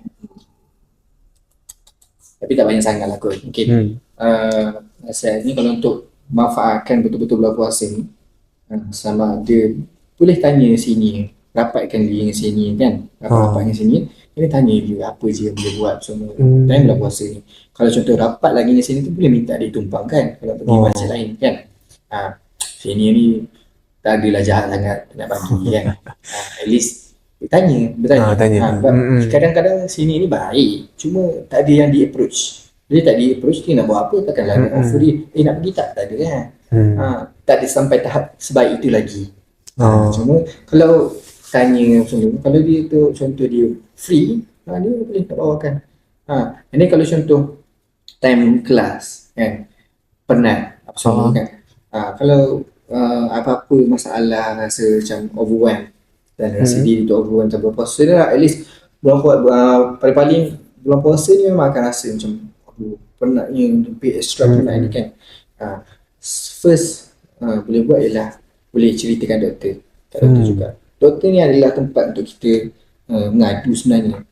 tapi tak banyak sangat lah kot. Mungkin nasihat ni kalau untuk manfaatkan betul-betul bulan puasa ni, sama dia boleh tanya sini, rapatkan dia dengan sini kan, rapat dengan sini, dia tanya dia apa je yang boleh buat semua time bulan puasa ni. Kalau contoh rapat lagi dengan sini tu boleh minta dia tumpang kan, kalau pergi masjid lain kan. Sini ni tak adalah jahat sangat nak bagi kan. At least bertanya. Kadang-kadang sini ni baik, cuma tak ada yang di-approach. Dia tak di-approach, dia nak buat apa, takkanlah nak offer dia, nak pergi tak ada kan. Tak ada sampai tahap sebaik itu lagi. Cuma kalau tanya macam tu, kalau dia tu contoh dia free, dia boleh tak bawakan. And then kalau contoh time kelas kan, penat apa semua kan. Kalau apa-apa masalah rasa macam overwhelmed dan rasa diri tu overwhelmed macam bulan puasa ni lah, at least paling-paling bulan puasa ni memang akan rasa macam penatnya, lebih extra penat ni kan. First boleh buat ialah boleh ceritakan doktor juga. Doktor ni adalah tempat untuk kita mengadu sebenarnya.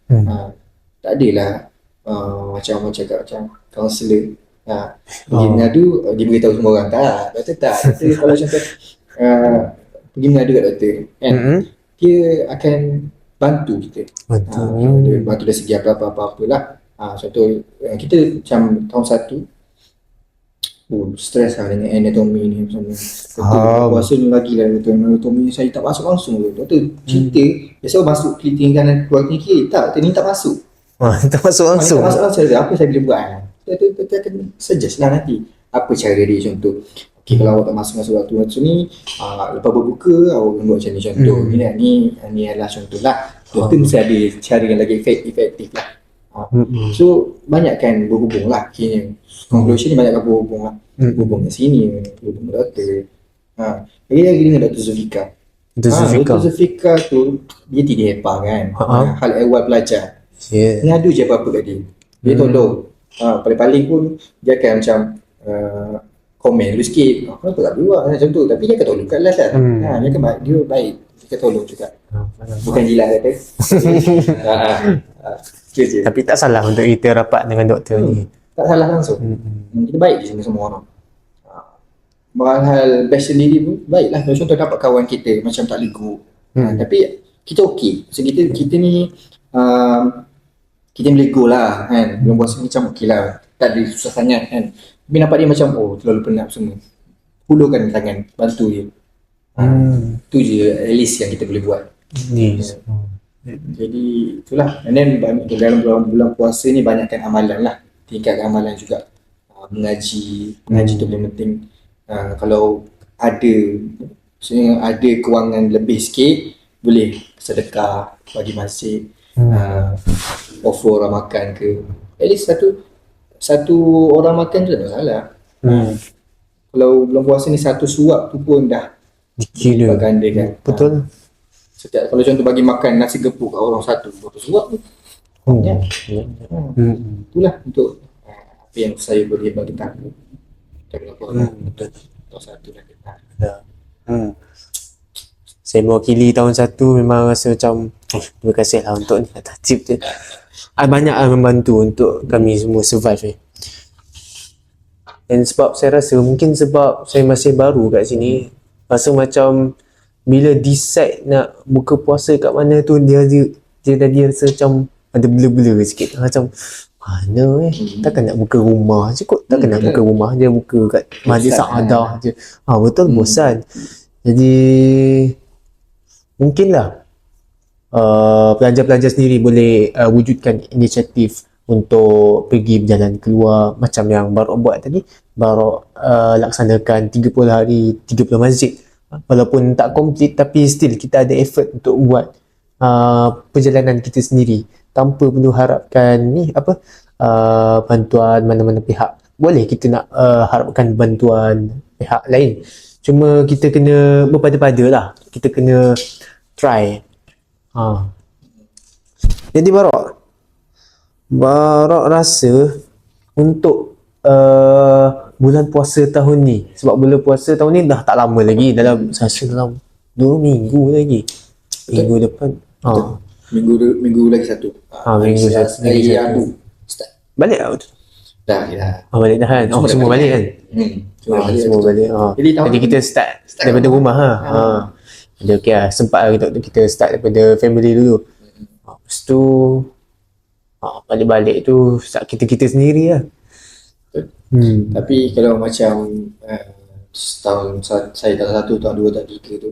Tak adalah macam cakap macam kaunselor pergi mengadu, dia beritahu semua orang. Doktor kalau contoh pergi mengadu kat doktor kan, dia akan bantu kita. Dia bantu dari segi apa-apa lah. Contoh kita macam tahun 1 stres lah dengan anatomi ni macam ni. Puasa ni lagi lah anatomi saya tak masuk langsung. Doktor cerita, biasa masuk klinik kanan keluar klinik kiri, tak, ni tak masuk. Tak masuk langsung. Tak masuk langsung, apa saya boleh buat? Doktor akan suggest lah nanti apa cara dia. Contoh kalau awak tak masuk waktu macam ni, lepas berbuka awak buat macam ni contoh. Ni adalah contoh lah. Doktor mesti ada cara yang lagi efektif lah. So banyak kan berhubung lah kini. Conclusion ni banyak kan berhubung lah. Berhubung kat sini, berhubung doktor. Lagi dengan Dr. Zulfika. Dr. Zulfika tu dia tidak hepa kan. Hal ehwal pelajar. Ngadu je apa-apa kat dia. Dia tolong. Paling-paling pun dia akan macam komen dulu sikit, kenapa tak keluar macam tu, tapi dia akan tolong kat last kan. Dia akan baik, dia baik, dia akan tolong juga, bukan jilat kata. Itu je. Tapi tak salah untuk kita rapat dengan doktor ni. Tak salah langsung. Kita baik je semua orang. Hal best sendiri pun baiklah. Kalau contoh dapat kawan kita macam tak legu, tapi kita okey. So kita ni kita lego lah kan. Belum puasa macam okey lah, tak ada susah sangat kan. Tapi nampak dia macam terlalu penat semua, hulurkan tangan, bantu dia. Tu je at least yang kita boleh buat. Yes. Jadi itulah. And then dalam bulan puasa ni banyakkan amalan lah, tingkatkan amalan juga. Mengaji tu paling penting. Kalau ada, maksudnya ada kewangan lebih sikit, boleh sedekah, bagi masjid, offer orang makan ke, at least satu orang makan tu tak ada masalah. Kalau bulan puasa ni satu suap tu pun dah Dikira. ganda kan. Betul. Setiap, kalau contoh bagi makan nasi gepuk kat orang satu, berapa suap tu. Itulah untuk apa yang saya boleh bagi tahu. Betul. Tahun satu dah kita. Saya mewakili tahun 1 memang rasa macam terima kasih lah untuk ni atas tip je. Banyak membantu untuk kami semua survive. Dan sebab saya rasa mungkin sebab saya masih baru kat sini, rasa macam bila decide nak buka puasa kat mana tu dia rasa macam ada blur-blur sikit, macam mana takkan nak buka rumah je kot, takkan nak buka rumah je, buka kat Masjid Saadah je. Betul bosan. Jadi mungkinlah pelajar-pelajar sendiri boleh wujudkan inisiatif untuk pergi berjalan keluar macam yang Barok buat tadi. Barok laksanakan 30 hari 30 masjid, walaupun tak komplit tapi still kita ada effort untuk buat perjalanan kita sendiri tanpa perlu harapkan bantuan mana-mana pihak. Boleh kita nak harapkan bantuan pihak lain, cuma kita kena berpada-pada lah, kita kena try. Jadi Barok rasa untuk bulan puasa tahun ni, sebab bulan puasa tahun ni dah tak lama lagi, dalam 2 minggu lagi, minggu depan Minggu lagi satu. Minggu satu. Start. Balik lah betul. Dah. Balik dah kan. Semua balik kan. Semua balik. Jadi kita start daripada rumah Jadi okey lah, sempat lah kita start daripada family dulu. Lepas tu balik-balik tu start kita sendiri lah. Tapi kalau macam tahun saya tahun 1, tahun 2, tahun 3 tu,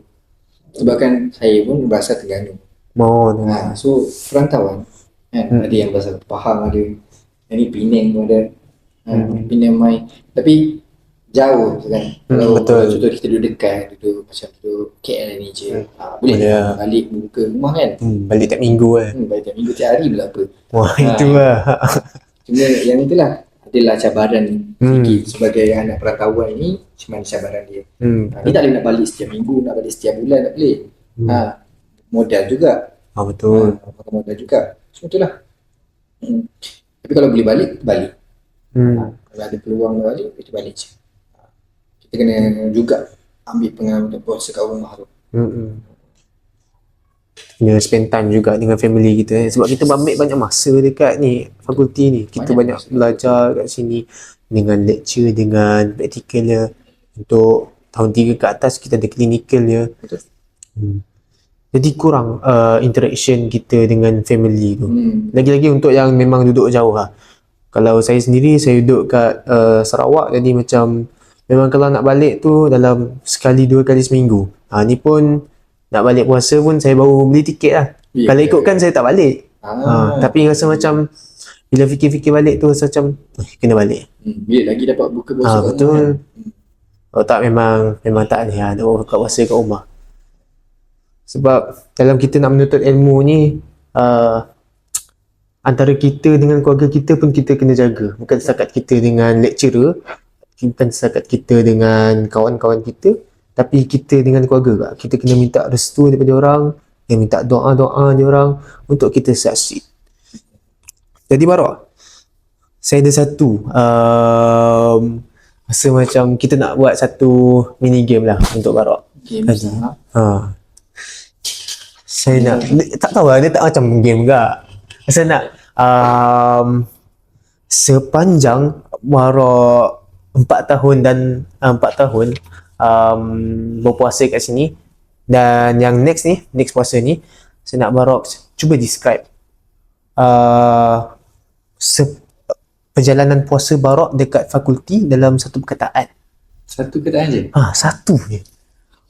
sebabkan saya pun berasal Terengganu. So perantauan kan, ada yang berasal Pahang, ada yang ni Penang pun ada, Penang mai, tapi jauh kan. Kalau contoh kita duduk dekat, duduk macam duduk KL ni je, boleh balik buka rumah kan. Balik tiap minggu kan. Balik tiap minggu, tiap hari pula apa. Itu lah. Cuma yang itulah adalah cabaran sikit sebagai anak perantauan ni. Macam mana cabaran dia. Dia tak boleh nak balik setiap minggu, nak balik setiap bulan, tak boleh. Modal juga. Betul. Modal juga. So itulah. Tapi kalau boleh balik, balik. Kalau ada peluang nak balik, kita balik je. Kita kena juga ambil pengalaman untuk puasa kat rumah tu. Kena spend time juga dengan family kita, sebab kita ambil banyak masa dekat ni fakulti ni. Kita banyak belajar kat sini dengan lecture, dengan praktikalnya. Untuk tahun 3 ke atas kita ada klinikalnya. Jadi kurang interaction kita dengan family tu. Lagi-lagi untuk yang memang duduk jauh lah. Kalau saya sendiri, saya duduk kat Sarawak, jadi macam memang kalau nak balik tu dalam sekali 2 kali seminggu. Ni pun nak balik puasa pun saya baru beli tiket lah. Kalau ikutkan saya tak balik. Tapi rasa macam bila fikir-fikir balik tu rasa macam kena balik. Bila lagi dapat buka puasa kat betul. rumah. Kalau tak memang tak boleh nak buka puasa kat rumah. Sebab dalam kita nak menuntut ilmu ni, antara kita dengan keluarga kita pun kita kena jaga. Bukan setakat kita dengan lecturer, bukan setakat kita dengan kawan-kawan kita, tapi kita dengan keluarga. Kita kena minta restu daripada orang, dan minta doa-doa dia orang untuk kita succeed. Jadi Barok, saya ada satu rasa macam kita nak buat satu mini game lah untuk Barok. Game Tadi. sama. Saya nak tak tahu lah, dia tak macam game juga. Saya nak sepanjang Barok 4 tahun dan 4 tahun berpuasa kat sini, dan yang next puasa ni saya nak Barok cuba describe perjalanan puasa Barok dekat fakulti dalam satu perkataan. Satu perkataan je. Satu je.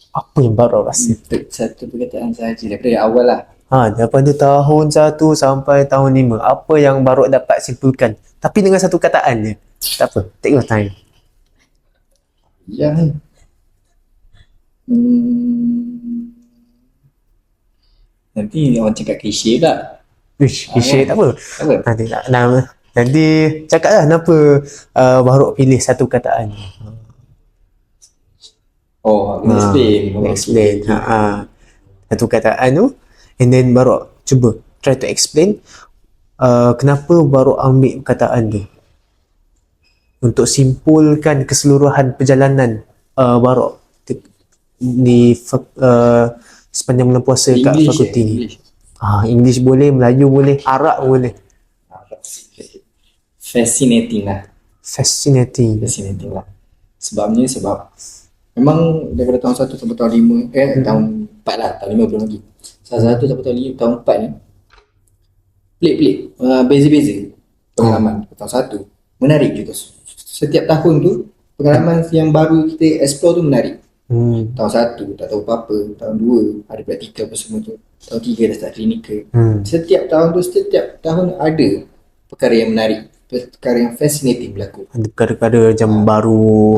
Apa yang Barok rasa? Satu perkataan sahaja daripada awal lah. Daripada tahun 1 sampai tahun 5, apa yang Barok dapat simpulkan? Tapi dengan satu kataan je. Tak apa, take your time. Yang nanti orang cakap klise tak? Klise tak apa. Apa? Nanti cakap lah kenapa Barok pilih satu kataan. Aku explain. Explain. Satu kataan tu, and then Barok cuba try to explain kenapa Barok ambil perkataan tu untuk simpulkan keseluruhan perjalanan Barok di sepanjang bulan puasa kat fakulti ni. English boleh, Melayu boleh, Arab boleh. Fascinating lah. Fascinating. Sebab memang daripada tahun 1 sampai tahun 5, tahun 4 lah, tahun 5 belum lagi. Tahun 1 sampai tahun 5, tahun 4 ni pelik-pelik, beza-beza pengalaman. Tahun 1 menarik juga. Setiap tahun tu pengalaman yang baru kita explore tu menarik. Tahun 1 tak tahu apa-apa, tahun 2 ada praktikal apa semua tu, tahun 3 dah start klinikal. Setiap tahun ada perkara yang menarik, perkara yang fascinating berlaku. Ada perkara-perkara macam baru.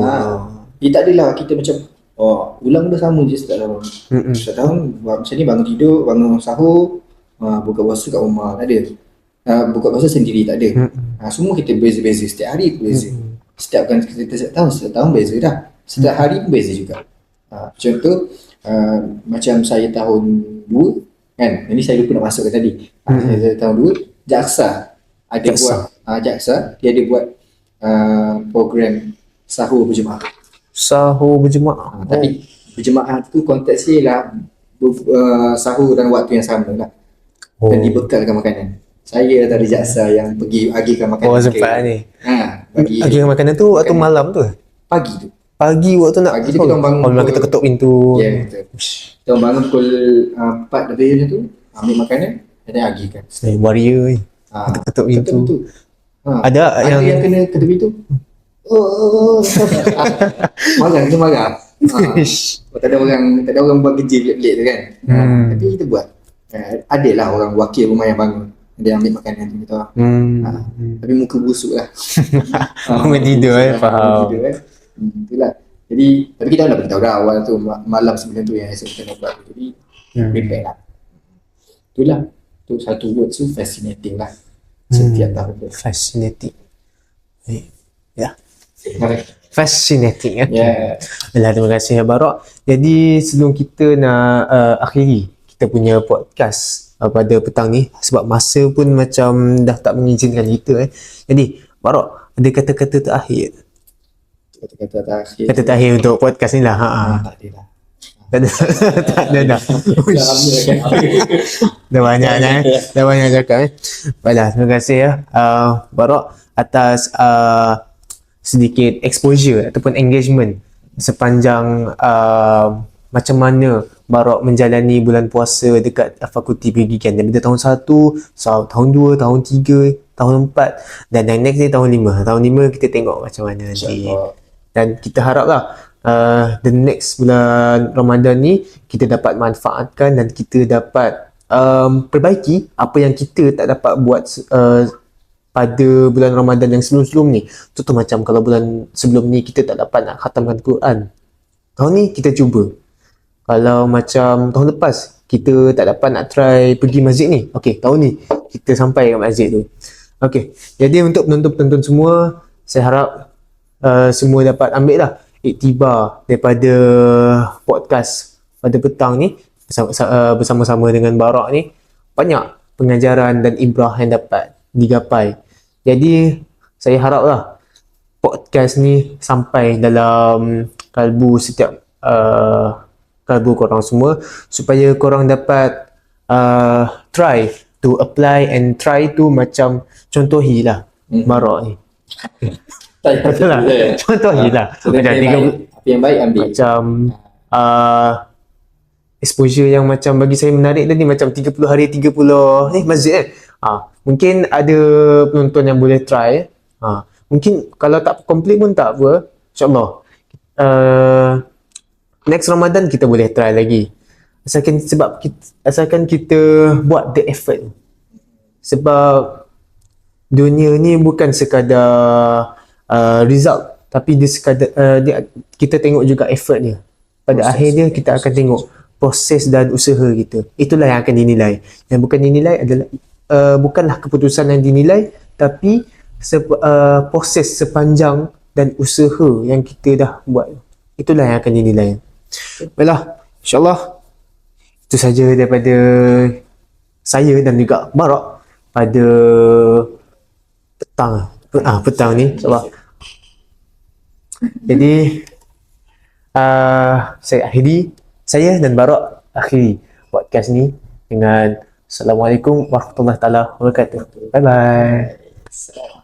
Dia tak adalah kita macam ulang dah sama je setiap tahun. Setiap tahun macam ni, bangun tidur, bangun sahur, buka puasa kat rumah, tak ada. Buka puasa sendiri, tak ada. Semua kita beza-beza, setiap hari beza. Setiap tahun beza dah. Setiap hari pun beza juga. Contoh macam saya tahun 2 kan, ini saya lupa nak masukkan tadi. Saya tahun 2 Jaksa ada buat Jaksa dia ada buat program sahur berjemaah. Tapi berjemaah tu konteks dia lah sahur dan waktu yang sama lah. Dan dibekalkan makanan. Saya antara Jaksa yang pergi bagikan makanan. Sempat ni. Bagikan makanan tu waktu malam tu? Pagi waktu nak. Pagi tu kita bangun. Memang kita ketuk pintu. Ya, betul. Kita bangun pukul 4 lebih macam tu, ambil makanan dan bagikan. Warrior ni. Ketuk pintu. Ada yang kena ketuk pintu. Marah, kita marah. Tak ada orang buat kerja late tu kan. Tapi kita buat. Adalah orang wakil rumah yang bangun, dia ambil makanan tu kita. Tapi muka busuk lah. Bangun tidur faham. Itulah. Jadi tapi kita dah beritahu dah awal tu, malam sebelum tu yang kita nak buat. Jadi prepare lah. Itulah. Tu satu word tu fascinating lah. Setiap tahun tu. Fascinating. Ya. Fascinating. Okay. Terima kasih Barok. Jadi sebelum kita nak akhiri kita punya podcast pada petang ni, sebab masa pun macam dah tak mengizinkan kita Jadi Barok, ada kata-kata terakhir? Kata terakhir untuk podcast ni lah. Tak ada lah. Tak ada dah. Dah banyak cakap Baiklah, terima kasih Barok atas sedikit exposure ataupun engagement sepanjang macam mana Barok menjalani bulan puasa dekat Fakulti Pendidikan daripada tahun 1, tahun 2, tahun 3, tahun 4 dan yang next ni tahun 5. Tahun 5 kita tengok macam mana nanti. Dan kita haraplah the next bulan Ramadan ni kita dapat manfaatkan dan kita dapat perbaiki apa yang kita tak dapat buat pada bulan Ramadan yang sebelum-sebelum ni. Contoh macam kalau bulan sebelum ni kita tak dapat nak khatamkan Quran, tahun ni kita cuba. Kalau macam tahun lepas kita tak dapat nak try pergi masjid ni, okey, tahun ni kita sampai ke masjid tu. Okey, jadi untuk penonton-penonton semua, saya harap semua dapat ambil lah iktibar daripada podcast pada petang ni bersama-sama dengan Barok ni. Banyak pengajaran dan ibrah yang dapat digapai. Jadi saya haraplah podcast ni sampai dalam kalbu setiap kalbu korang semua, supaya korang dapat try to apply and try to macam contohilah Barak ni. Betul lah. Contohilah. Macam Apa yang baik ambil. macam exposure yang macam bagi saya menarik tadi, macam 30 hari 30 masjid kan. Mungkin ada penonton yang boleh try. Mungkin kalau tak complete pun tak apa, insyaAllah next Ramadan kita boleh try lagi, asalkan kita buat the effort. Sebab dunia ni bukan sekadar result, tapi dia sekadar kita tengok juga effort dia. Pada akhirnya kita akan tengok proses dan usaha kita. Itulah yang akan dinilai. Yang bukan dinilai adalah bukanlah keputusan yang dinilai, tapi proses sepanjang dan usaha yang kita dah buat. Itulah yang akan dinilai. Baiklah, insyaAllah itu saja daripada saya dan juga Barak pada petang ni, insyaAllah. Jadi saya dan Barak akhiri podcast ni dengan Assalamualaikum warahmatullahi wabarakatuh. Bye bye.